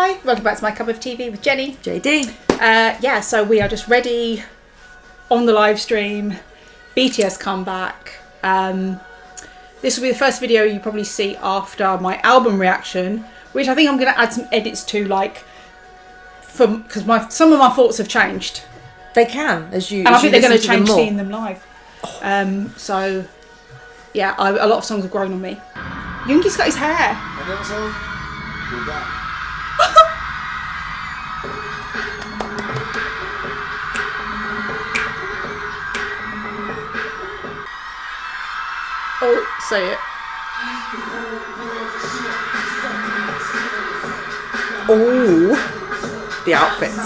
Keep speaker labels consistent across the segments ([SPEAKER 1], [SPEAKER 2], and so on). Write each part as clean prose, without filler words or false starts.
[SPEAKER 1] Hi, welcome back to My Cup of TV with Jenny.
[SPEAKER 2] JD.
[SPEAKER 1] So we are just ready on the live stream. BTS come back. This will be the first video you probably see after my album reaction, which I think I'm going to add some edits to, because some of my thoughts have changed.
[SPEAKER 2] They can, and
[SPEAKER 1] I think they're going to change seeing them live. A lot of songs have grown on me. Yoongi's got his hair. Oh, say it.
[SPEAKER 2] Oh, the outfits.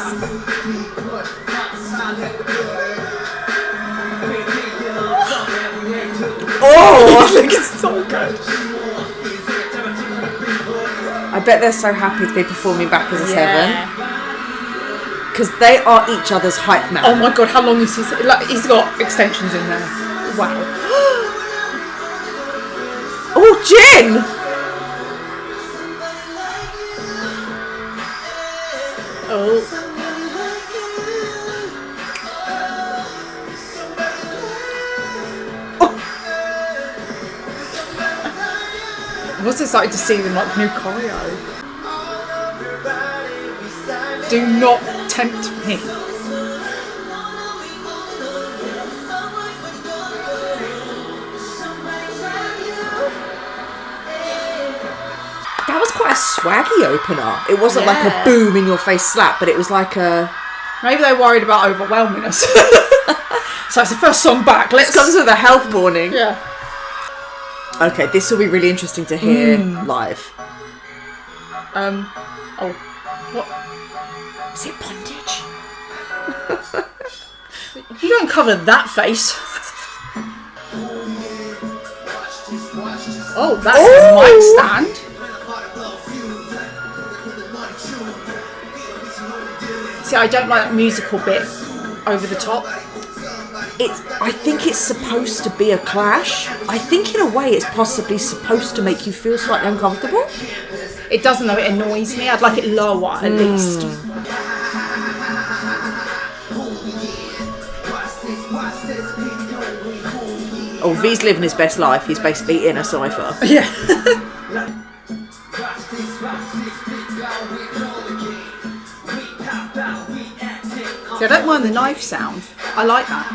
[SPEAKER 2] Oh, look, it's so good. I bet they're so happy to be performing back as a seven. Because they are each other's hype man.
[SPEAKER 1] Oh my god, how long is his... he's got extensions in there. Wow.
[SPEAKER 2] Oh, Jin!
[SPEAKER 1] Oh. I'm also excited to see them new choreo. Do not tempt me.
[SPEAKER 2] That was quite a swaggy opener. It wasn't like a boom in your face slap, but it was like a...
[SPEAKER 1] Maybe they're worried about overwhelming us. So it's the first song back.
[SPEAKER 2] This comes with a health warning.
[SPEAKER 1] Yeah.
[SPEAKER 2] Okay, this will be really interesting to hear live.
[SPEAKER 1] Oh. What?
[SPEAKER 2] Is it bondage?
[SPEAKER 1] You don't cover that face. Oh, that's a mic stand. See, I don't like that musical bit over the top.
[SPEAKER 2] I think it's supposed to be a clash. I think in a way it's possibly supposed to make you feel slightly uncomfortable.
[SPEAKER 1] It doesn't though, it annoys me. I'd like it lower at least.
[SPEAKER 2] Oh, V's living his best life. He's basically in a cypher.
[SPEAKER 1] Yeah. See, I don't mind the knife sound. I like that.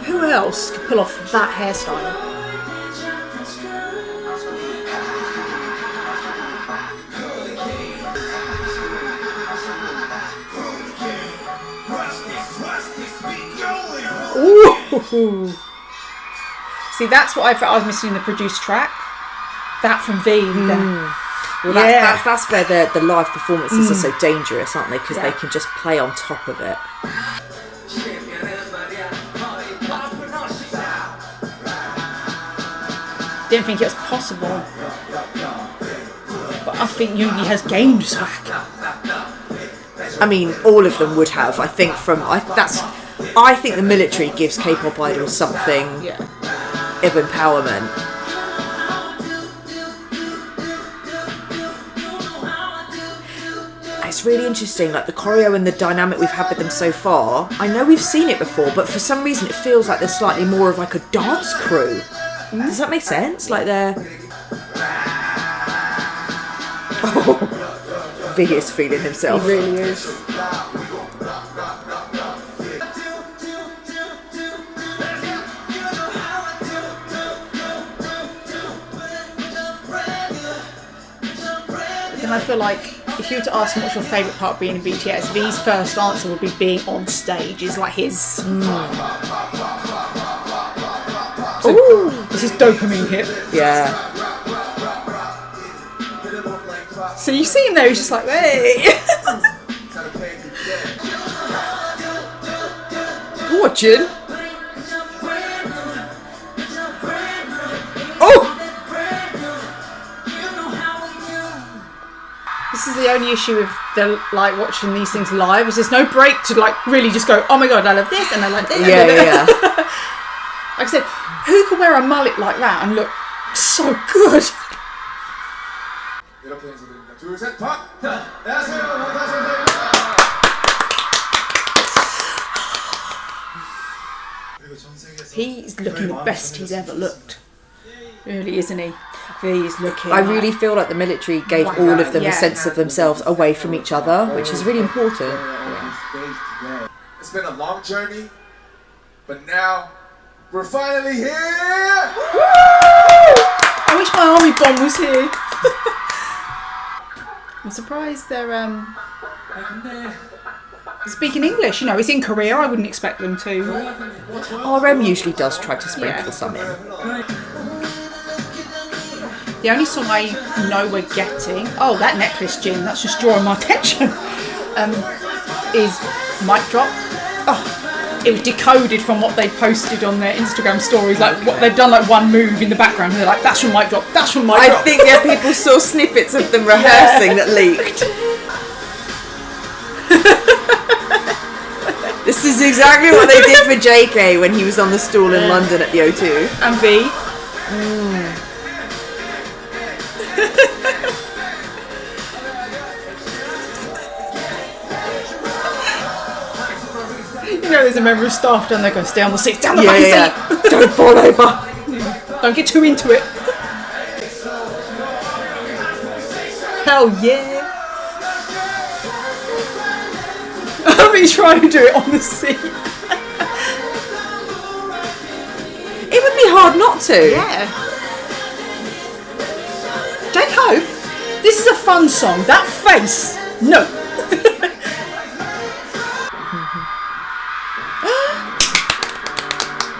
[SPEAKER 1] Who else could pull off that hairstyle? Ooh. See, that's what I felt I was missing in the produced track. That from V.
[SPEAKER 2] Well, that's where the live performances are so dangerous, aren't they? Because they can just play on top of it.
[SPEAKER 1] Didn't think it was possible, but I think Yoongi has gained swag.
[SPEAKER 2] I mean, all of them would have. I think I think the military gives K-pop idols something of empowerment. It's really interesting, like the choreo and the dynamic we've had with them so far. I know we've seen it before, but for some reason it feels like they're slightly more of like a dance crew. Does that make sense? Like they're... Oh, V is feeling himself.
[SPEAKER 1] He really is. Then I feel like if you were to ask him what's your favourite part of being in BTS, V's first answer would be being on stage. Is like his... So, this is dopamine hit.
[SPEAKER 2] Yeah.
[SPEAKER 1] So you see him there, he's just like, hey. Watching. Oh! This is the only issue with the watching these things live. Is there's no break to really just go, oh my god, I love this and I like this.
[SPEAKER 2] Yeah.
[SPEAKER 1] Like I said, who could wear a mullet like that and look so good? He's looking the best he's ever looked. Really, isn't he? He's looking.
[SPEAKER 2] I really feel like the military gave all of them a sense of themselves away from each other, which is really important.
[SPEAKER 1] Yeah.
[SPEAKER 3] It's been a long journey, but now we're finally here! Woo!
[SPEAKER 1] I wish my army bomb was here. I'm surprised they're speaking English. You know, it's in Korea. I wouldn't expect them to.
[SPEAKER 2] RM usually does try to sprinkle some in.
[SPEAKER 1] The only song I know we're getting, oh, that necklace, Jim, that's just drawing my attention, is Mic Drop. Oh, it was decoded from what they posted on their Instagram stories. Like, what they've done, like one move in the background, and they're like, that's from Mic Drop, that's from Mic Drop.
[SPEAKER 2] I think people saw snippets of them rehearsing that leaked. This is exactly what they did for JK when he was on the stool in London at the O2.
[SPEAKER 1] And V. You know, there's a member of staff down there going, stay on the seat, down the fucking seat.
[SPEAKER 2] Don't fall over.
[SPEAKER 1] Don't get too into it. Hell yeah. He's trying to do it on the seat.
[SPEAKER 2] It would be hard not to.
[SPEAKER 1] Yeah. Jake Hope, this is a fun song. That face, no.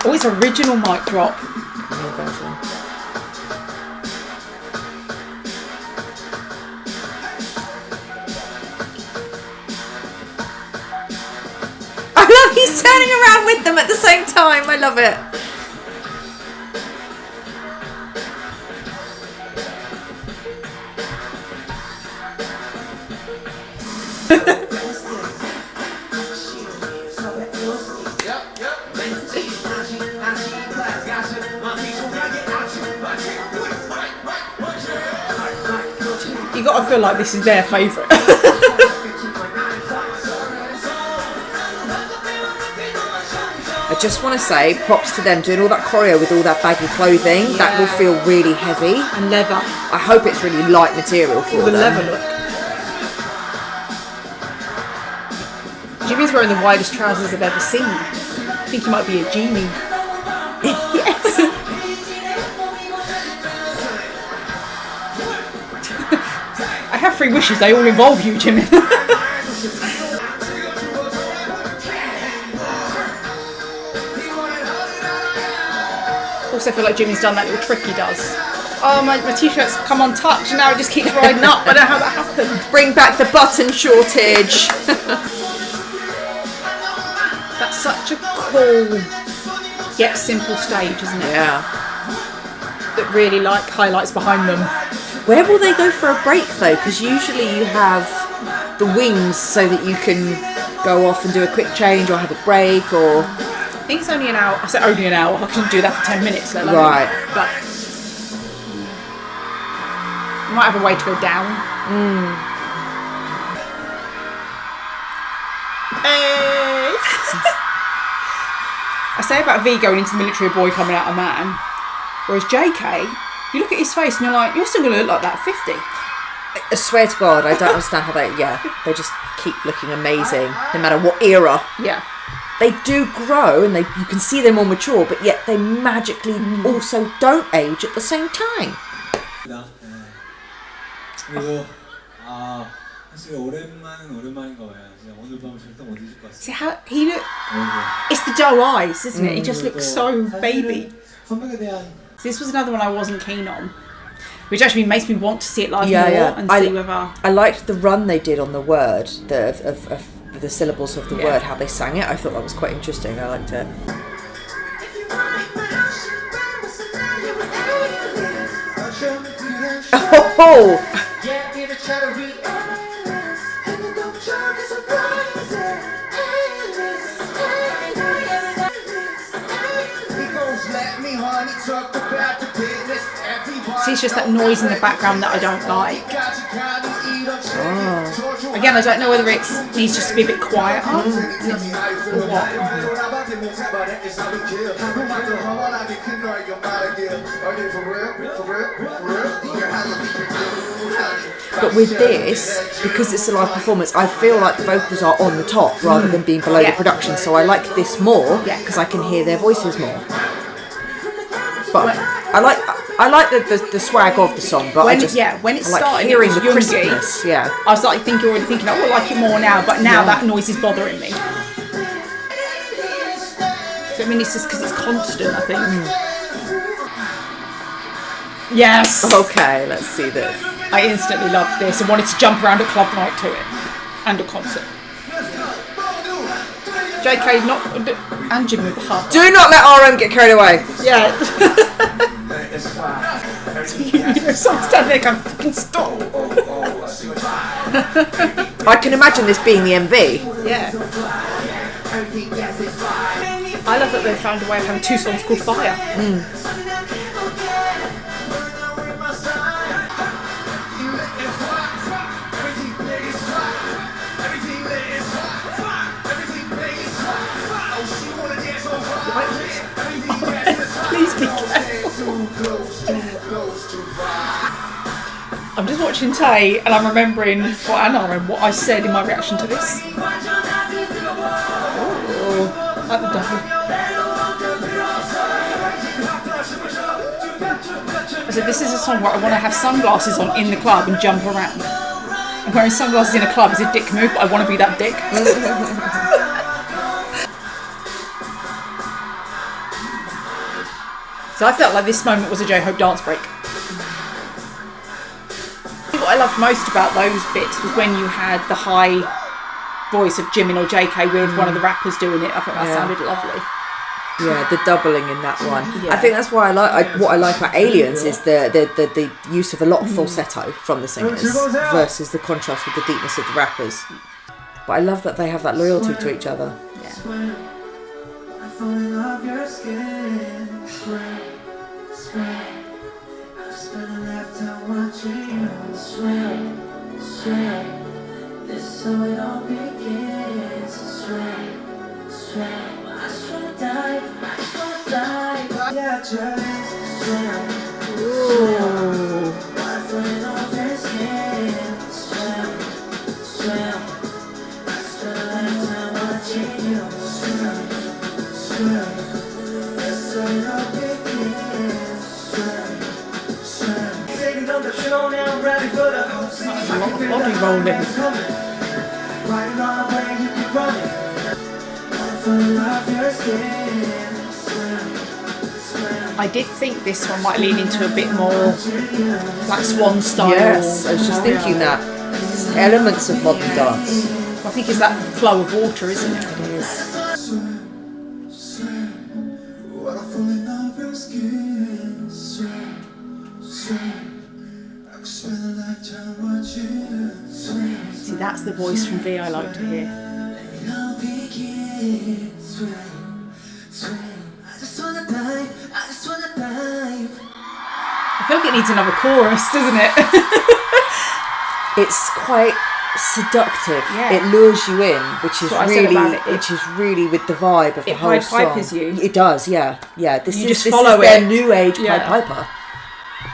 [SPEAKER 1] Oh, it's original Mic Drop.
[SPEAKER 2] I love he's turning around with them at the same time. I love it.
[SPEAKER 1] You gotta feel like this is their favourite.
[SPEAKER 2] I just want to say props to them doing all that choreo with all that baggy clothing.
[SPEAKER 1] Yeah.
[SPEAKER 2] That will feel really heavy.
[SPEAKER 1] And leather.
[SPEAKER 2] I hope it's really light material for
[SPEAKER 1] The
[SPEAKER 2] them.
[SPEAKER 1] leather look. Jimmy's wearing the widest trousers I've ever seen. I think he might be a genie.
[SPEAKER 2] Yes.
[SPEAKER 1] I have 3 wishes, they all involve you, Jimmy. Also feel like Jimmy's done that little trick he does. Oh, my t-shirt's come untouched and now it just keeps riding up. I don't know how that happened.
[SPEAKER 2] Bring back the button shortage.
[SPEAKER 1] That's such a cool yet simple stage, isn't it?
[SPEAKER 2] Yeah.
[SPEAKER 1] That really like highlights behind them.
[SPEAKER 2] Where will they go for a break though? Because usually you have the wings so that you can go off and do a quick change or have a break or...
[SPEAKER 1] I think it's only an hour. I said only an hour. I couldn't do that for 10 minutes. Let alone.
[SPEAKER 2] Right.
[SPEAKER 1] But you might have a way to go down. Hey. I say about V going into the military, a boy coming out a man. Whereas JK, you look at his face and you're like, you're still going to look like that at 50.
[SPEAKER 2] I swear to God, I don't understand how they just keep looking amazing no matter what era.
[SPEAKER 1] Yeah.
[SPEAKER 2] They do grow and you can see them more mature, but yet they magically also don't age at the same time.
[SPEAKER 4] 그리고 사실 오랜만인 거예요. 진짜 오늘 밤을 절대 못 잊을 것 같아요.
[SPEAKER 1] See how he look? It's the doe eyes, isn't it? He just looks so baby.
[SPEAKER 4] 선배에 대한
[SPEAKER 1] This was another one I wasn't keen on, which actually makes me want to see it live more and see whether.
[SPEAKER 2] I liked the run they did on the word, of the syllables of the word, how they sang it. I thought that was quite interesting. I liked it. Oh!
[SPEAKER 1] See, it's just that noise in the background that I don't like.
[SPEAKER 2] Oh.
[SPEAKER 1] Again, I don't know whether it needs just to be a bit quieter or what.
[SPEAKER 2] But with this, because it's a live performance, I feel like the vocals are on the top rather than being below the production. So I like this more because I can hear their voices more. But I like the swag of the song, but
[SPEAKER 1] when,
[SPEAKER 2] I just
[SPEAKER 1] when it
[SPEAKER 2] I like
[SPEAKER 1] started,
[SPEAKER 2] hearing
[SPEAKER 1] it was
[SPEAKER 2] the
[SPEAKER 1] Yoongi.
[SPEAKER 2] crispness. Yeah,
[SPEAKER 1] I was like already thinking, oh, I like it more now, but now that noise is bothering me. So I mean, it's just because it's constant, I think. Yes.
[SPEAKER 2] Okay, let's see this.
[SPEAKER 1] I instantly loved this and wanted to jump around at club night to it and a concert. JK and Jimmy with the heart.
[SPEAKER 2] Do not let RM get carried away.
[SPEAKER 1] Yeah. Someone's standing there going, fucking stop.
[SPEAKER 2] I can imagine this being the MV.
[SPEAKER 1] Yeah. I love that they found a way of having 2 songs called Fire. Please be careful. I'm just watching Tay and I'm remembering what I said in my reaction to this. Oh, at the double. I said, this is a song where I want to have sunglasses on in the club and jump around. And wearing sunglasses in a club is a dick move, but I want to be that dick. So I felt like this moment was a J-Hope dance break. What I loved most about those bits was when you had the high voice of Jimin or JK with one of the rappers doing it. I thought that sounded lovely.
[SPEAKER 2] Yeah, the doubling in that one.
[SPEAKER 1] Yeah.
[SPEAKER 2] I think that's why what I like about Aliens is the use of a lot of falsetto from the singers versus the contrast with the deepness of the rappers. But I love that they have that loyalty to each other.
[SPEAKER 1] Yeah. A lot of body rolling. I did think this one might lean into a bit more Black Swan style.
[SPEAKER 2] Yes, I was just thinking that. It's elements of modern dance.
[SPEAKER 1] I think it's that flow of water, isn't it?
[SPEAKER 2] It is.
[SPEAKER 1] See, that's the voice from V I like to hear. I feel like it needs another chorus, doesn't it?
[SPEAKER 2] It's quite seductive.
[SPEAKER 1] Yeah.
[SPEAKER 2] It lures you in, which is
[SPEAKER 1] That's what I said
[SPEAKER 2] really,
[SPEAKER 1] about it.
[SPEAKER 2] which is really with the vibe of the
[SPEAKER 1] It
[SPEAKER 2] whole
[SPEAKER 1] Pied
[SPEAKER 2] song.
[SPEAKER 1] Pipers you.
[SPEAKER 2] It does, yeah. This
[SPEAKER 1] You
[SPEAKER 2] is
[SPEAKER 1] just
[SPEAKER 2] this
[SPEAKER 1] follow
[SPEAKER 2] is their
[SPEAKER 1] it.
[SPEAKER 2] new age
[SPEAKER 1] Yeah.
[SPEAKER 2] Pied Piper.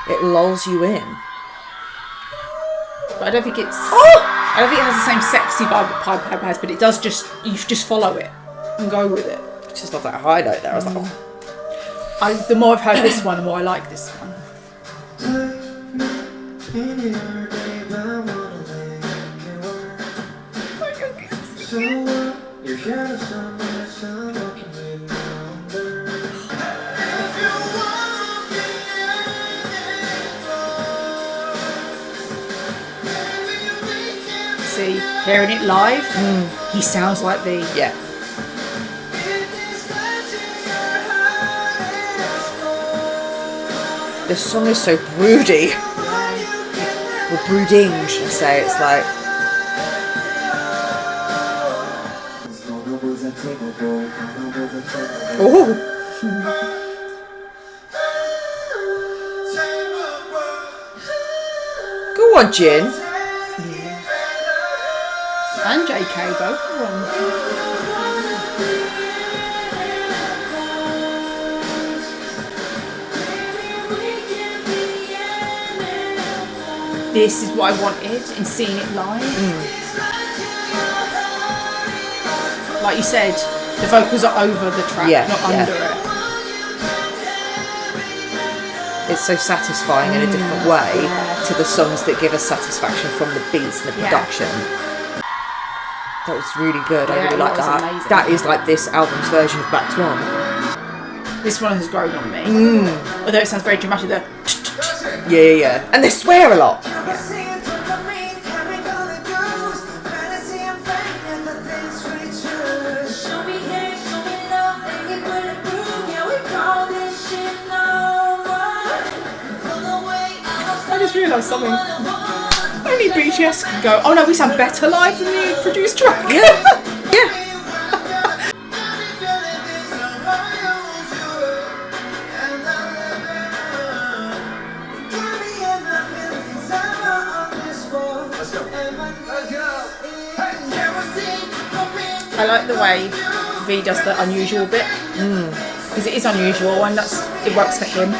[SPEAKER 2] It lulls you in.
[SPEAKER 1] But I don't think it's. I don't think it has the same sexy vibe that Pied Piper has, but it does just. You just follow it and go with it.
[SPEAKER 2] Just love that high note there. I was like, oh.
[SPEAKER 1] The more I've heard this one, the more I like this one. See, hearing it live, he sounds like V.
[SPEAKER 2] Yeah. This song is so broody. Or brooding, should I say. It's like... Oh! on, Jin.
[SPEAKER 1] And JK, both of them. This is what I wanted in seeing it live. Like you said, the vocals are over the track, not under it.
[SPEAKER 2] It's so satisfying in a different way to the songs that give us satisfaction from the beats and the production. That was really good. I really like that.
[SPEAKER 1] Amazing.
[SPEAKER 2] That is like this album's version of Black Swan.
[SPEAKER 1] This one has grown on me. Although it sounds very dramatic.
[SPEAKER 2] Yeah. And they swear a lot.
[SPEAKER 1] I just realised something. Only BTS can go, oh no, we sound better live than the produced track.
[SPEAKER 2] Yeah.
[SPEAKER 1] I like the way V does the unusual bit. Because it is unusual and it works for him.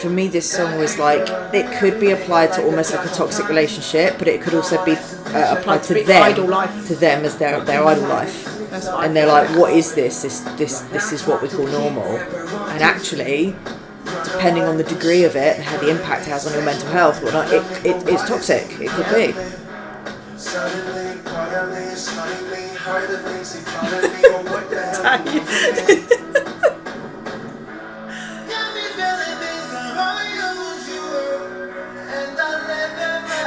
[SPEAKER 2] For me, this song was like, it could be applied to almost like a toxic relationship, but it could also be applied to them,
[SPEAKER 1] idol life.
[SPEAKER 2] to them as their idol life.
[SPEAKER 1] That's what
[SPEAKER 2] And they're like, what is this? This is what we call normal. And actually, depending on the degree of it and how the impact it has on your mental health, whatnot, it's toxic. It could be.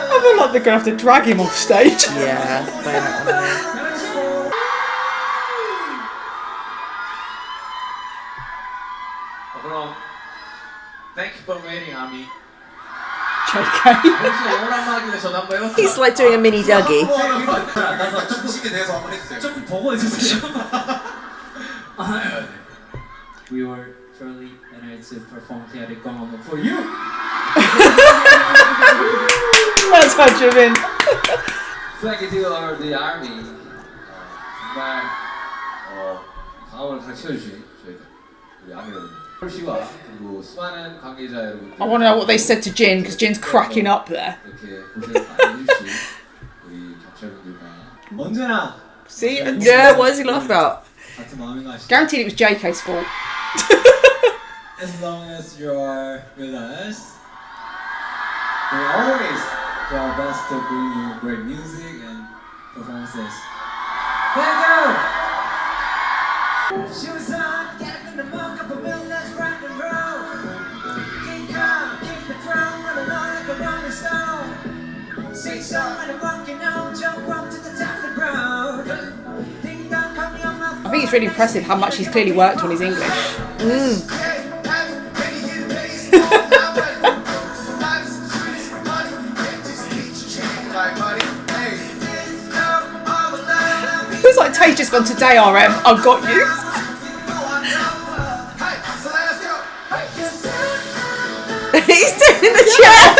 [SPEAKER 1] I feel like they're going to have to drag him off stage.
[SPEAKER 2] Yeah.
[SPEAKER 5] 그럼 Thank you for waiting, Ami.
[SPEAKER 1] JK.
[SPEAKER 5] 혹시 오랜만이길래 전화 한번 해봤어?
[SPEAKER 2] He's like doing a mini Dougie.
[SPEAKER 3] 나서 조금씩에 대해서 한번 해주세요.
[SPEAKER 5] 조금 보고 해주세요. We were truly honored to perform Chaotic Gong for you.
[SPEAKER 1] That's how Jimin.
[SPEAKER 5] Thank you to all the army. 정말 강함을 다 채워주신 저희 우리 아미 여러분. 씨와 그리고 수많은 관계자 여러분.
[SPEAKER 1] I want to know what they said to Jin because Jin's cracking up there.
[SPEAKER 5] 이렇게 고생 많이 해주신 우리 경찰분들과 언제나.
[SPEAKER 1] See?
[SPEAKER 2] Yeah, what does he laugh about?
[SPEAKER 5] 같은 마음인 거 아시죠?
[SPEAKER 1] Guaranteed it was JK's fault.
[SPEAKER 5] As long as you're with us, we always do our best to bring you great music and performances. Thank you! She was on, get up in the mug, up a bill, let's rock and roll. King Kong, kick the drum, run along like a rolling stone. Sing song and I'm walking on, jump up to the top of the ground. Ding dong, call me on my phone.
[SPEAKER 1] I think it's really impressive how much he's clearly worked on his English. It's like Tay's just gone to DRM. I've got you.
[SPEAKER 2] He's doing the chair.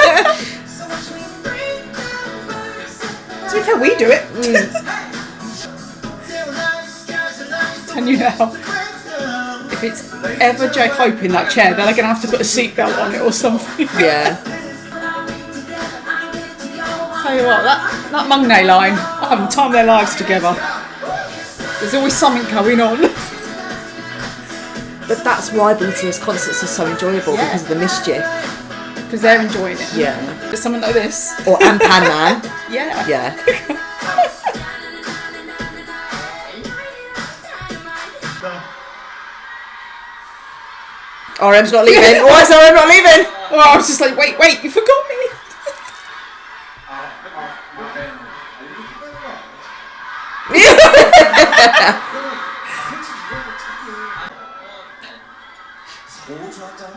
[SPEAKER 1] To be fair, we do it. Can you now? If it's ever J-Hope in that chair, then they're going to have to put a seatbelt on it or something.
[SPEAKER 2] Yeah.
[SPEAKER 1] Tell you what, that Mungnay line, I haven't time their lives together. There's always something going on.
[SPEAKER 2] But that's why BTS concerts are so enjoyable,
[SPEAKER 1] Yeah.
[SPEAKER 2] because of the mischief.
[SPEAKER 1] Because they're enjoying it.
[SPEAKER 2] Yeah.
[SPEAKER 1] There's something like this.
[SPEAKER 2] Or Ampan Man.
[SPEAKER 1] Yeah.
[SPEAKER 2] Yeah. RM's not leaving. Why is RM not leaving?
[SPEAKER 1] Oh, I was just like, wait, you forgot me.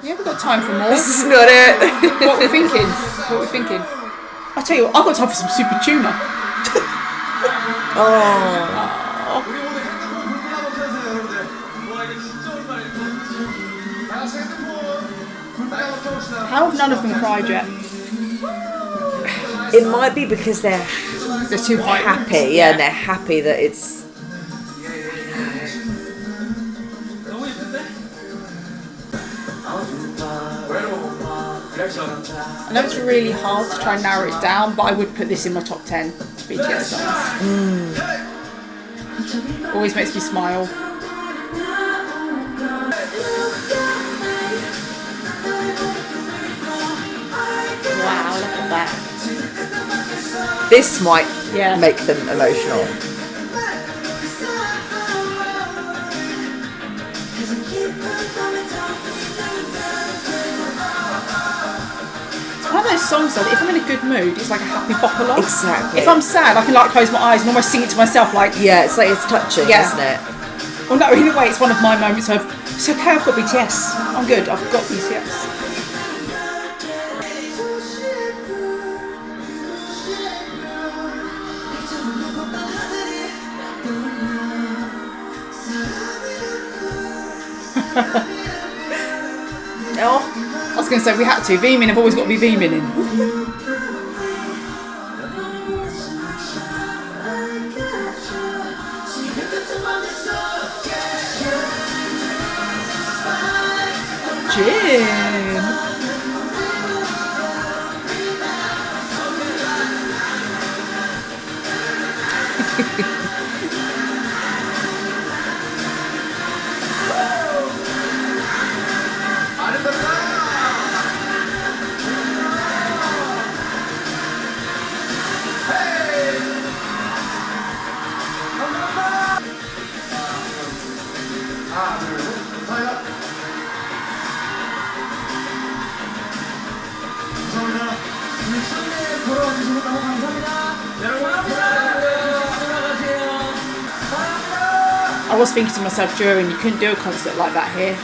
[SPEAKER 1] Yeah, we've got time for more.
[SPEAKER 2] This is not it.
[SPEAKER 1] What we're thinking. I'll tell you what, I've got time for some super tuna.
[SPEAKER 2] Oh.
[SPEAKER 3] 우리 오늘 핸드폰 불 끄라고 켜주세요, 여러분들. 와, 이거 진짜 오랜만에. 다 같이 핸드폰
[SPEAKER 1] How have none of them cried yet?
[SPEAKER 2] It might be because they're
[SPEAKER 1] too
[SPEAKER 2] happy, yeah, and they're happy that it's.
[SPEAKER 1] I know it's really hard to try and narrow it down, but I would put this in my top 10 BTS songs. Always makes me smile. Wow, look at that.
[SPEAKER 2] This might make them emotional.
[SPEAKER 1] It's one of those songs though that if I'm in a good mood, it's like a happy bop along.
[SPEAKER 2] Exactly.
[SPEAKER 1] If I'm sad, I can like close my eyes and almost sing it to myself like...
[SPEAKER 2] Yeah, it's like it's touching, isn't it?
[SPEAKER 1] Well, no, in a way, it's one of my moments of, it's okay, I've got BTS. I'm good, I've got BTS. Oh, I was going to say we had to. Veemin have always got to be Veemin in. Jin. I was thinking to myself during, you couldn't do a concert like that here.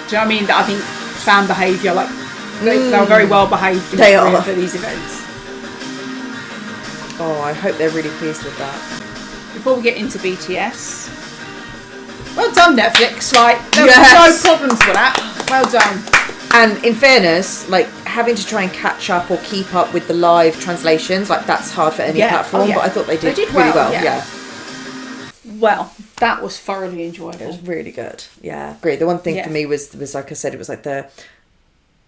[SPEAKER 1] Do you know what I mean? I think fan behaviour, like they're very well behaved for these events.
[SPEAKER 2] Oh, I hope they're really pleased with that.
[SPEAKER 1] Before we get into BTS, well done Netflix, like there
[SPEAKER 2] Yes.
[SPEAKER 1] was no problems with that. Well done.
[SPEAKER 2] And in fairness, like having to try and catch up or keep up with the live translations, like that's hard for any platform. But I thought they did really well. Yeah.
[SPEAKER 1] Well, that was thoroughly enjoyable.
[SPEAKER 2] It was really good. Yeah, great. The one thing for me was like I said, it was like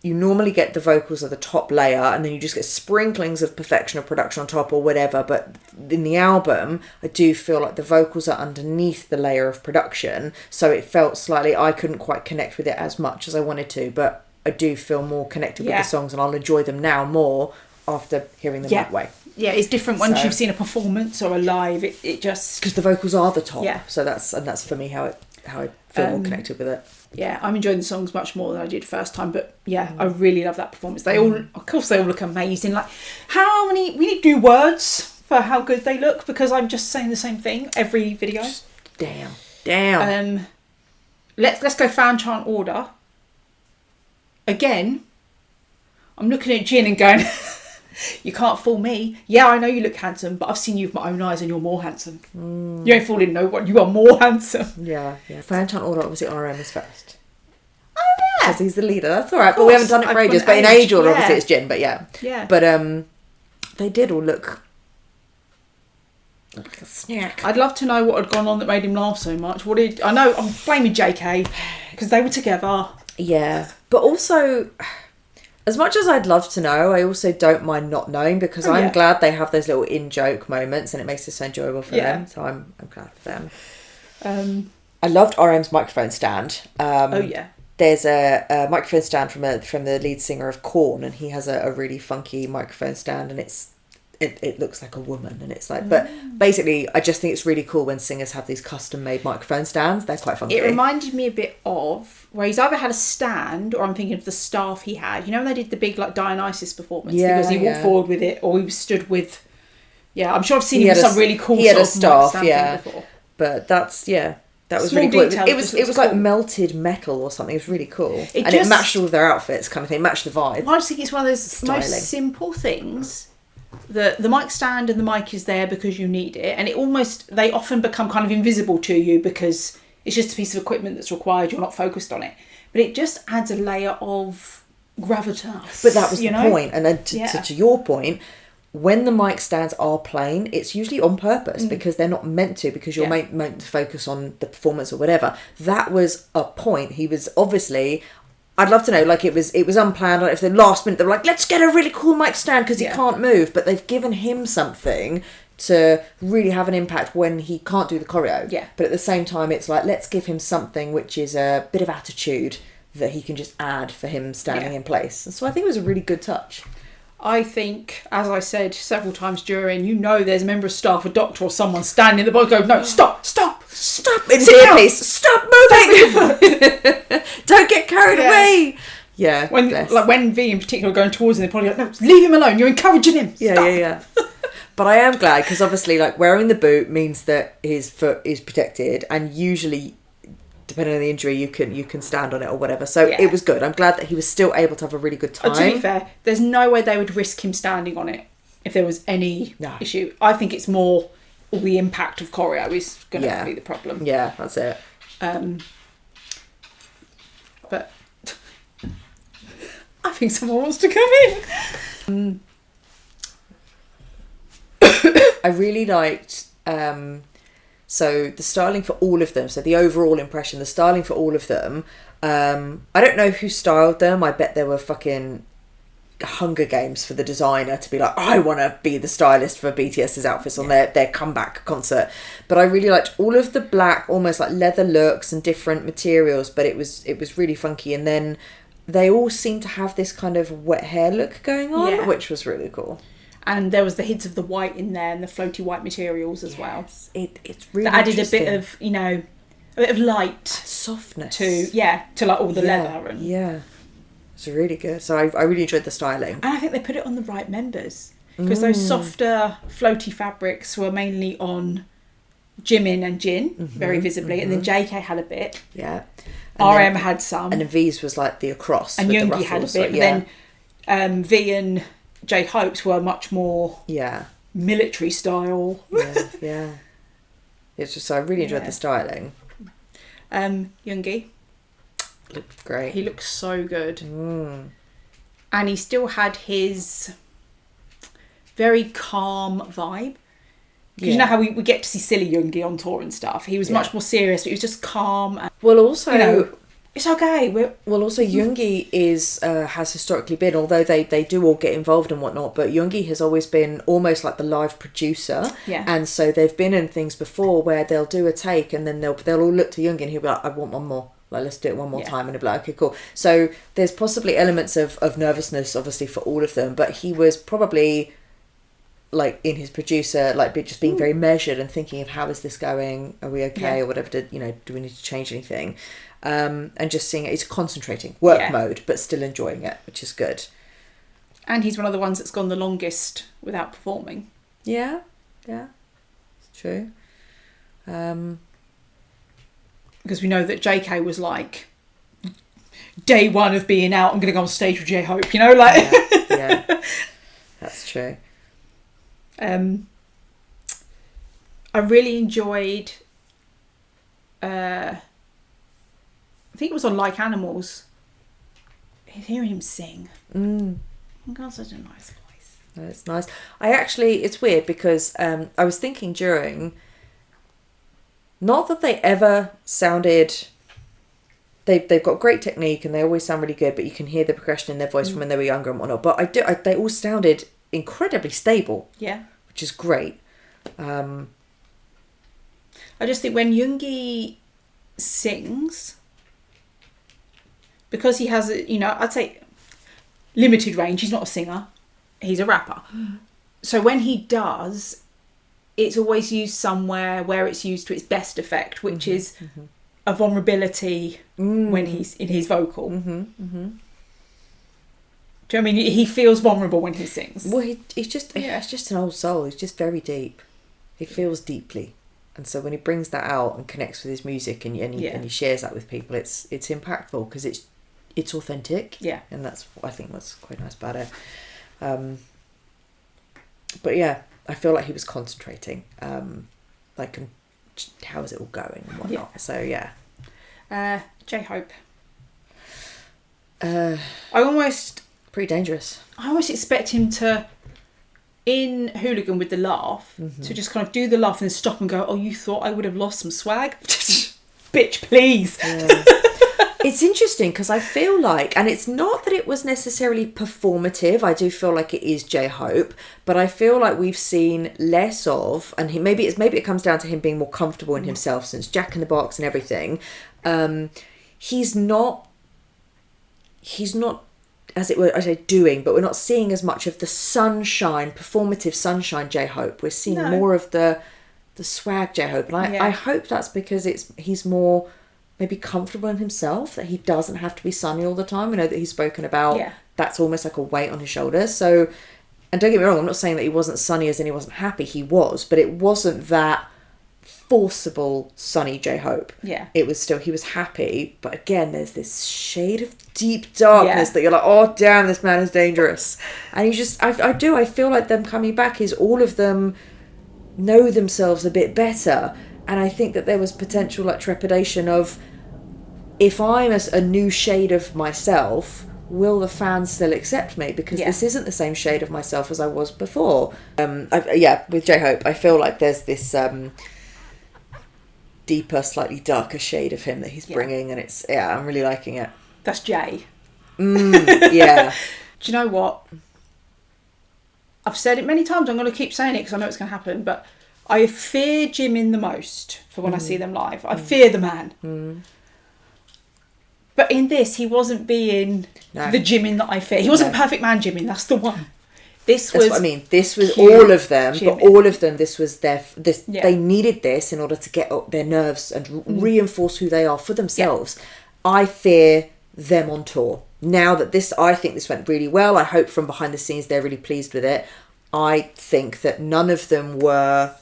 [SPEAKER 2] you normally get the vocals of the top layer and then you just get sprinklings of perfection of production on top or whatever. But in the album, I do feel like the vocals are underneath the layer of production. So it felt slightly, I couldn't quite connect with it as much as I wanted to, but I do feel more connected with the songs and I'll enjoy them now more after hearing them that way.
[SPEAKER 1] Yeah, it's different once you've seen a performance or a live. It just...
[SPEAKER 2] Because the vocals are the top.
[SPEAKER 1] Yeah.
[SPEAKER 2] So that's for me how I feel more connected with it.
[SPEAKER 1] Yeah, I'm enjoying the songs much more than I did first time, but yeah, I really love that performance. They all, of course, they all look amazing. Like, we need to do words for how good they look because I'm just saying the same thing every video. Damn. Let's go fan chant order. Again, I'm looking at Jin and going, you can't fool me. Yeah, I know you look handsome, but I've seen you with my own eyes and you're more handsome. You ain't fooling no one. You are more handsome.
[SPEAKER 2] Yeah. Fan chant order, obviously RM is first.
[SPEAKER 1] Oh, yeah.
[SPEAKER 2] Because he's the leader. That's all right. But we haven't done it for ages. But in age order, obviously it's Jin. But yeah. But they did all look like a snack.
[SPEAKER 1] I'd love to know what had gone on that made him laugh so much. I know I'm blaming JK because they were together.
[SPEAKER 2] Yeah. But also, as much as I'd love to know, I also don't mind not knowing because I'm glad they have those little in-joke moments and it makes it so enjoyable for them. So I'm glad for them. I loved RM's microphone stand. There's a microphone stand from the lead singer of Korn and he has a really funky microphone stand and it looks like a woman and it's like, but basically I just think it's really cool when singers have these custom made microphone stands. They're quite funky.
[SPEAKER 1] It reminded me a bit of where he's either had a stand or I'm thinking of the staff he had. You know when they did the big like Dionysus performance because he walked forward with it or he was stood with. Yeah, I'm sure I've seen him with some really cool.
[SPEAKER 2] He had a staff,
[SPEAKER 1] before.
[SPEAKER 2] But that's that was
[SPEAKER 1] Small
[SPEAKER 2] really cool.
[SPEAKER 1] detail,
[SPEAKER 2] It was like melted metal or something. It was really cool, it matched all of their outfits, kind of thing. It matched the vibe.
[SPEAKER 1] I just think it's one of those most simple things. The mic stand and the mic is there because you need it, and they often become kind of invisible to you because It's just a piece of equipment that's required. You're not focused on it, but it just adds a layer of gravitas.
[SPEAKER 2] But that was the
[SPEAKER 1] know?
[SPEAKER 2] point. And then to your point, when the mic stands are playing, it's usually on purpose because they're not meant to, because you're meant to focus on the performance or whatever. That was a point. He was obviously, I'd love to know, like it was unplanned. Like if the last minute they were like, let's get a really cool mic stand because he can't move, but they've given him something to really have an impact when he can't do the choreo.
[SPEAKER 1] Yeah.
[SPEAKER 2] But at the same time, it's like, let's give him something which is a bit of attitude that he can just add for him standing in place. And so I think it was a really good touch.
[SPEAKER 1] I think, as I said several times during, there's a member of staff, a doctor or someone standing in the boat going, no, stop.
[SPEAKER 2] In his earpiece, stop moving. Don't get carried away. Yeah.
[SPEAKER 1] When V in particular are going towards him, they're probably like, no, leave him alone. You're encouraging him. Stop.
[SPEAKER 2] Yeah. But I am glad, because obviously like wearing the boot means that his foot is protected, and usually, depending on the injury, you can stand on it or whatever. So it was good. I'm glad that he was still able to have a really good time.
[SPEAKER 1] To be fair, there's no way they would risk him standing on it if there was any issue. I think it's more all the impact of choreo is going to be the problem.
[SPEAKER 2] Yeah, that's it.
[SPEAKER 1] But I think someone wants to come in.
[SPEAKER 2] I really liked... So the styling for all of them, so the overall impression, the styling for all of them, I don't know who styled them. I bet there were fucking Hunger Games for the designer to be like, I want to be the stylist for BTS's outfits on their comeback concert. But I really liked all of the black, almost like leather looks and different materials, but it was really funky. And then they all seemed to have this kind of wet hair look going on, which was really cool.
[SPEAKER 1] And there was the hints of the white in there and the floaty white materials as well.
[SPEAKER 2] It's really
[SPEAKER 1] that added a bit of, a bit of light.
[SPEAKER 2] Softness.
[SPEAKER 1] To like all the leather. And
[SPEAKER 2] it's really good. So I really enjoyed the styling.
[SPEAKER 1] And I think they put it on the right members. Because those softer, floaty fabrics were mainly on Jimin and Jin, very visibly. And then JK had a bit.
[SPEAKER 2] Yeah.
[SPEAKER 1] RM had some.
[SPEAKER 2] And then V's was like the across.
[SPEAKER 1] And Yoongi had a bit. But then V and J-Hope's were much more military style.
[SPEAKER 2] Yeah. It's just, I really enjoyed the styling.
[SPEAKER 1] Yoongi
[SPEAKER 2] looked great.
[SPEAKER 1] He looked so good. And he still had his very calm vibe. Because you know how we get to see silly Yoongi on tour and stuff. He was much more serious, but he was just calm. And,
[SPEAKER 2] well, also...
[SPEAKER 1] it's okay.
[SPEAKER 2] Also, Yoongi has historically been, although they do all get involved and whatnot, but Yoongi has always been almost like the live producer.
[SPEAKER 1] Yeah.
[SPEAKER 2] And so they've been in things before where they'll do a take and then they'll all look to Yoongi and he'll be like, I want one more. Like, let's do it one more time. And he'll be like, okay, cool. So there's possibly elements of nervousness, obviously, for all of them, but he was probably... like in his producer, like just being very measured and thinking of how is this going? Are we okay or whatever? Do we need to change anything? And just seeing it, he's concentrating, work mode, but still enjoying it, which is good.
[SPEAKER 1] And he's one of the ones that's gone the longest without performing.
[SPEAKER 2] Yeah, it's true.
[SPEAKER 1] Because we know that JK was like, day one of being out, I'm going to go on stage with J-Hope,
[SPEAKER 2] Yeah, that's true.
[SPEAKER 1] I really enjoyed I think it was on Like Animals, hearing him sing. He's got such a nice voice.
[SPEAKER 2] It's nice. It's weird because I was thinking during, not that they ever sounded, they've got great technique and they always sound really good, but you can hear the progression in their voice from when they were younger and whatnot, but they all sounded incredibly stable, which is great.
[SPEAKER 1] I just think when Yoongi sings, because he has I'd say limited range, he's not a singer, he's a rapper, so when he does, it's always used somewhere where it's used to its best effect, which is a vulnerability when he's in his vocal. Do you know what I mean? He feels vulnerable when he sings.
[SPEAKER 2] Well, he's just an old soul. He's just very deep. He feels deeply, and so when he brings that out and connects with his music and he shares that with people, it's impactful because it's authentic.
[SPEAKER 1] Yeah,
[SPEAKER 2] and that's what I think was quite nice about it. But yeah, I feel like he was concentrating, how is it all going and whatnot. So yeah.
[SPEAKER 1] J-Hope.
[SPEAKER 2] Uh, pretty dangerous.
[SPEAKER 1] I almost expect him to, in Hooligan with the laugh, to just kind of do the laugh and then stop and go, oh, you thought I would have lost some swag? Bitch, please.
[SPEAKER 2] Yeah. It's interesting because I feel like, and it's not that it was necessarily performative, I do feel like it is J-Hope, but I feel like we've seen less of, and maybe it comes down to him being more comfortable in himself since Jack in the Box and everything. He's not, as it were, I say doing, but we're not seeing as much of the sunshine, performative sunshine J-Hope. We're seeing more of the swag J-Hope, and I hope that's because he's more maybe comfortable in himself, that he doesn't have to be sunny all the time. We know that he's spoken about that's almost like a weight on his shoulders. So, and don't get me wrong, I'm not saying that he wasn't sunny as in he wasn't happy. He was, but it wasn't that forcible sunny J-Hope.
[SPEAKER 1] Yeah.
[SPEAKER 2] It was still, he was happy, but again, there's this shade of deep darkness that you're like, oh damn, this man is dangerous. And you just, I feel like them coming back is all of them know themselves a bit better. And I think that there was potential like trepidation of, if I'm a new shade of myself, will the fans still accept me? Because this isn't the same shade of myself as I was before. With J-Hope, I feel like there's this deeper, slightly darker shade of him that he's bringing, and it's, I'm really liking it.
[SPEAKER 1] That's Jay.
[SPEAKER 2] Yeah.
[SPEAKER 1] Do you know what? I've said it many times, I'm going to keep saying it because I know it's going to happen, but I fear Jimin the most for when I see them live. I fear the man. But in this, he wasn't being the Jimin that I fear. He wasn't Perfect Man Jimin, that's the one. That's what I mean. This was all of them, Jimin. But all of them, this was they needed this in order to get up their nerves and reinforce who they are for themselves. Yeah. I fear them on tour. Now that I think this went really well. I hope from behind the scenes they're really pleased with it. I think that none of them were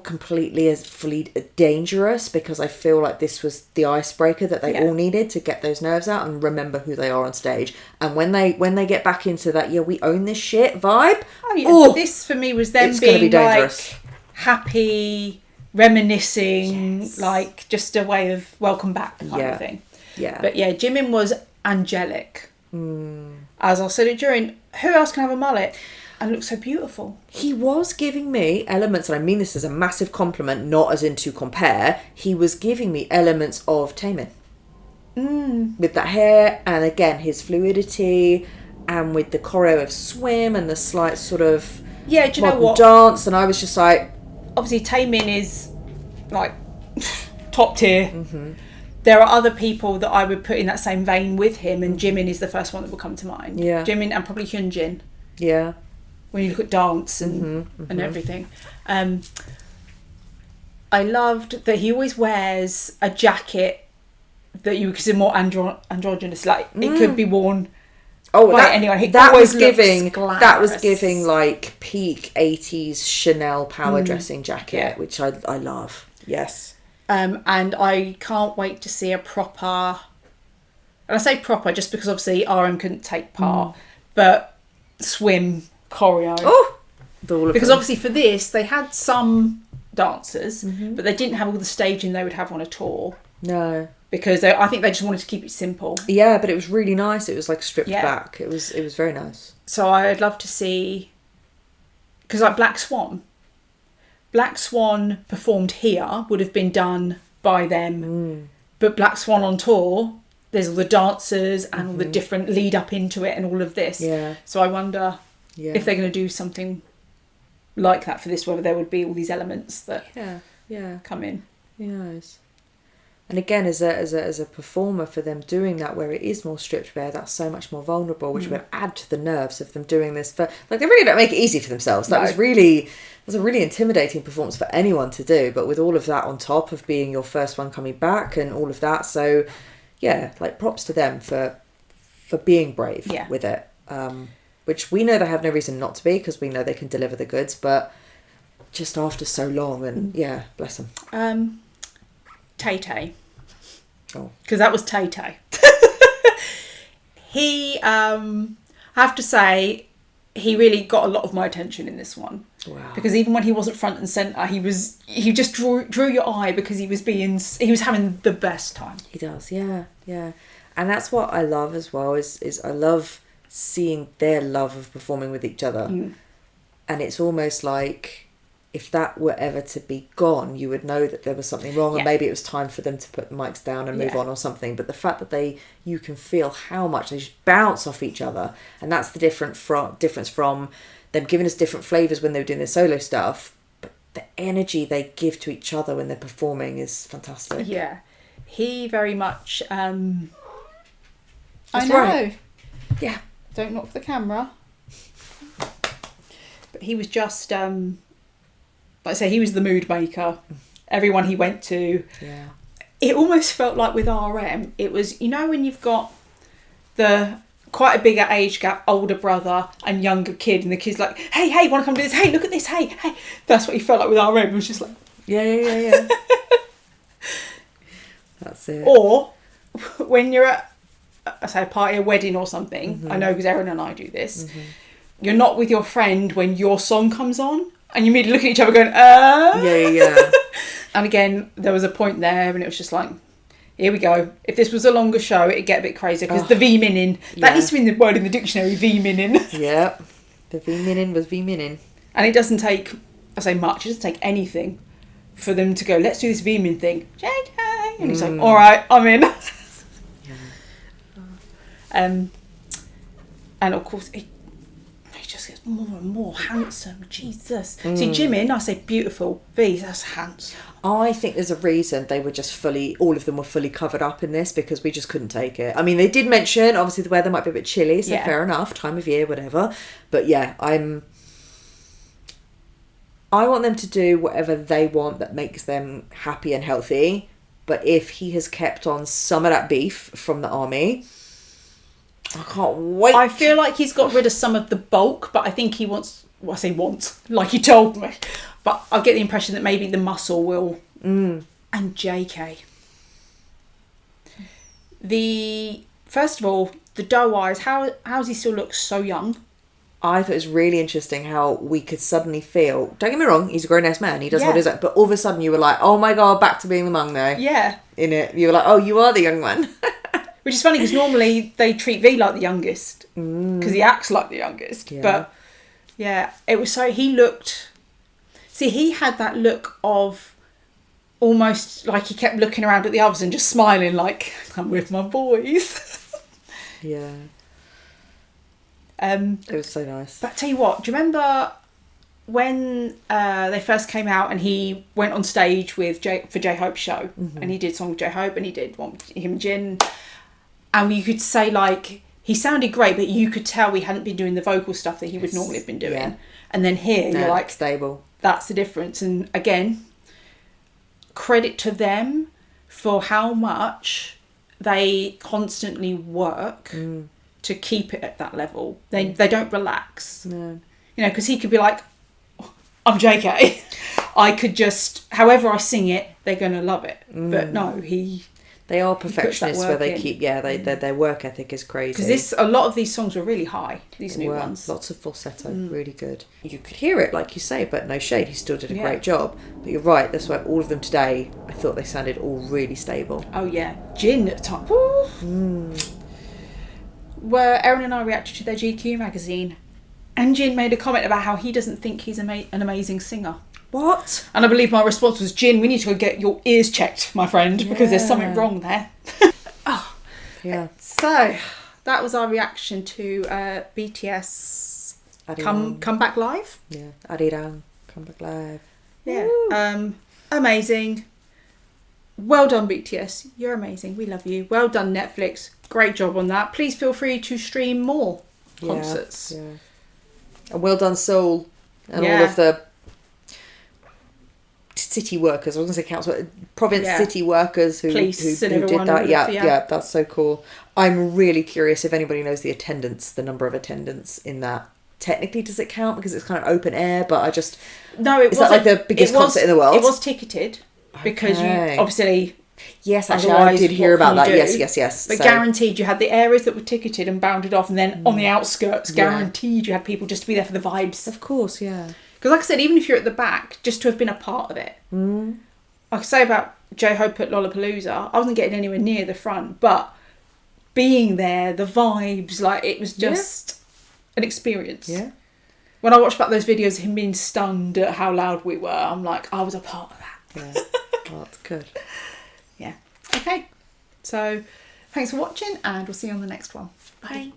[SPEAKER 1] completely as fully dangerous, because I feel like this was the icebreaker that they all needed to get those nerves out and remember who they are on stage. And when they get back into that, we own this shit vibe. This for me was them being like happy, reminiscing, like just a way of welcome back kind of thing. Yeah. But Jimin was angelic. As I said it during, who else can have a mullet and look so beautiful?
[SPEAKER 2] He was giving me elements, and I mean this as a massive compliment, not as in to compare. He was giving me elements of Taemin. With that hair, and again, his fluidity, and with the choreo of Swim, and the slight sort of
[SPEAKER 1] do you know what?
[SPEAKER 2] dance, and I was just like...
[SPEAKER 1] Obviously, Taemin is, like, top tier. There are other people that I would put in that same vein with him, and Jimin is the first one that will come to mind. Yeah. Jimin and probably Hyunjin.
[SPEAKER 2] Yeah.
[SPEAKER 1] When you look at dance and everything. I loved that he always wears a jacket that you would consider more androgynous. Like, it could be worn by anyone.
[SPEAKER 2] That was giving like peak 80s Chanel power dressing jacket, which I love. Yes.
[SPEAKER 1] And I can't wait to see a proper... And I say proper just because obviously RM couldn't take part, but Swim choreo. Because obviously for this, they had some dancers, but they didn't have all the staging they would have on a tour.
[SPEAKER 2] No.
[SPEAKER 1] Because I think they just wanted to keep it simple.
[SPEAKER 2] Yeah, but it was really nice. It was like stripped back. It was very nice.
[SPEAKER 1] So I'd love to see... Because like Black Swan performed here would have been done by them, but Black Swan on tour, there's all the dancers and all the different lead up into it and all of this. Yeah. So I wonder if they're going to do something like that for this, whether there would be all these elements that come in.
[SPEAKER 2] Yes. And again, as a performer, for them doing that where it is more stripped bare, that's so much more vulnerable, which would add to the nerves of them doing this. But like, they really don't make it easy for themselves. That was a really intimidating performance for anyone to do. But with all of that on top of being your first one coming back and all of that, so like props to them for being brave with it. Which we know they have no reason not to be, because we know they can deliver the goods. But just after so long, and bless them.
[SPEAKER 1] Tay Tay. Because that was Tay Tay. He, I have to say, he really got a lot of my attention in this one.
[SPEAKER 2] Wow.
[SPEAKER 1] Because even when he wasn't front and centre, he just drew your eye because he was having the best time.
[SPEAKER 2] He does, yeah. And that's what I love as well, is I love seeing their love of performing with each other. And it's almost like if that were ever to be gone, you would know that there was something wrong, and maybe it was time for them to put the mics down and move on or something. But the fact that you can feel how much they just bounce off each other, and that's the difference from them giving us different flavours when they were doing their solo stuff, but the energy they give to each other when they're performing is fantastic.
[SPEAKER 1] Yeah, he very much. I know.
[SPEAKER 2] Right. Yeah.
[SPEAKER 1] Don't knock the camera. But he was just, like I say, he was the mood maker. Everyone he went to.
[SPEAKER 2] Yeah.
[SPEAKER 1] It almost felt like with RM, it was, you know, when you've got the quite a bigger age gap, older brother and younger kid, and the kid's like, hey, want to come do this? Hey, look at this. Hey. That's what he felt like with RM. It was just like...
[SPEAKER 2] Yeah. That's it.
[SPEAKER 1] Or when you're at, say, a party, a wedding or something, I know because Erin and I do this, you're not with your friend when your song comes on, and you immediately look at each other going,
[SPEAKER 2] Yeah.
[SPEAKER 1] And again, there was a point there, and it was just like, here we go. If this was a longer show, it'd get a bit crazy, because the V-minning, that needs to be in the word in the dictionary, V-minning.
[SPEAKER 2] Yep. The V-minning was V-minning.
[SPEAKER 1] And it doesn't take, I say much, it doesn't take anything for them to go, let's do this V-min thing. JK! And he's like, all right, I'm in. And of course, he just gets more and more handsome. Jesus. See, Jimin, I say beautiful. V, that's handsome.
[SPEAKER 2] I think there's a reason they were just all of them were fully covered up in this, because we just couldn't take it. I mean, they did mention, obviously, the weather might be a bit chilly, so fair enough, time of year, whatever. But yeah, I want them to do whatever they want that makes them happy and healthy. But if he has kept on some of that beef from the army, I can't wait.
[SPEAKER 1] I feel like he's got rid of some of the bulk, but I think he wants, well, I say wants, like he told me. But I get the impression that maybe the muscle will. And JK. First of all, the doe eyes, how's he still look so young?
[SPEAKER 2] I thought it was really interesting how we could suddenly feel, don't get me wrong, he's a grown-ass man, he does what he does, but all of a sudden you were like, oh my god, back to being the mung though.
[SPEAKER 1] Yeah.
[SPEAKER 2] In it. You were like, oh, you are the young one.
[SPEAKER 1] Which is funny, because normally they treat V like the youngest, because he acts like the youngest.
[SPEAKER 2] Yeah.
[SPEAKER 1] But yeah, it was so, he had that look of almost like he kept looking around at the others and just smiling like, I'm with my boys.
[SPEAKER 2] Yeah. It was so nice.
[SPEAKER 1] But tell you what, do you remember when they first came out and he went on stage with for J-Hope's show, and he did song with J-Hope, and he did one with him and Jin, and you could say, like, he sounded great, but you could tell he hadn't been doing the vocal stuff that he would normally have been doing.
[SPEAKER 2] Yeah.
[SPEAKER 1] And then here, you're like,
[SPEAKER 2] stable. That's
[SPEAKER 1] the difference. And again, credit to them for how much they constantly work to keep it at that level. They don't relax.
[SPEAKER 2] No.
[SPEAKER 1] You know, because he could be like, I'm JK. I could just, however I sing it, they're going to love it. But no,
[SPEAKER 2] they are perfectionists where they keep, their work ethic is crazy.
[SPEAKER 1] Because a lot of these songs were really high, these new ones.
[SPEAKER 2] Lots of falsetto, really good. You could hear it, like you say, but no shade, he still did a great job. But you're right, that's why all of them today, I thought they sounded all really stable.
[SPEAKER 1] Oh yeah, Jin at the top. Where Erin and I reacted to their GQ magazine, and Jin made a comment about how he doesn't think he's an amazing singer.
[SPEAKER 2] What?
[SPEAKER 1] And I believe my response was, Jin, we need to go get your ears checked, my friend, because there's something wrong there.
[SPEAKER 2] Yeah.
[SPEAKER 1] So, that was our reaction to BTS Come Back Live.
[SPEAKER 2] Yeah, Arirang, Come Back Live.
[SPEAKER 1] Yeah. Amazing. Well done, BTS. You're amazing. We love you. Well done, Netflix. Great job on that. Please feel free to stream more concerts.
[SPEAKER 2] Yeah. And well done, Seoul, and all of the city workers. I was going to say council, province city workers who did that. Yeah, that's so cool. I'm really curious if anybody knows the number of attendants in that. Technically, does it count because it's kind of open air? But is that like the biggest concert in the world?
[SPEAKER 1] It was ticketed because you obviously
[SPEAKER 2] Yes, actually, I
[SPEAKER 1] Otherwise,
[SPEAKER 2] did hear
[SPEAKER 1] what
[SPEAKER 2] about
[SPEAKER 1] can
[SPEAKER 2] that.
[SPEAKER 1] you
[SPEAKER 2] Yes,
[SPEAKER 1] do?
[SPEAKER 2] yes.
[SPEAKER 1] But
[SPEAKER 2] So-
[SPEAKER 1] guaranteed, you had the areas that were ticketed and bounded off, and then on the outskirts, guaranteed you had people just to be there for the vibes.
[SPEAKER 2] Of course, yeah.
[SPEAKER 1] Because, like I said, even if you're at the back, just to have been a part of it. Like I say about J-Hope at Lollapalooza, I wasn't getting anywhere near the front, but being there, the vibes, like it was just an experience.
[SPEAKER 2] Yeah.
[SPEAKER 1] When I watched back those videos of him being stunned at how loud we were, I'm like, I was a part of that.
[SPEAKER 2] Yeah. Oh, that's good.
[SPEAKER 1] Yeah. Okay. So, thanks for watching, and we'll see you on the next one. Bye.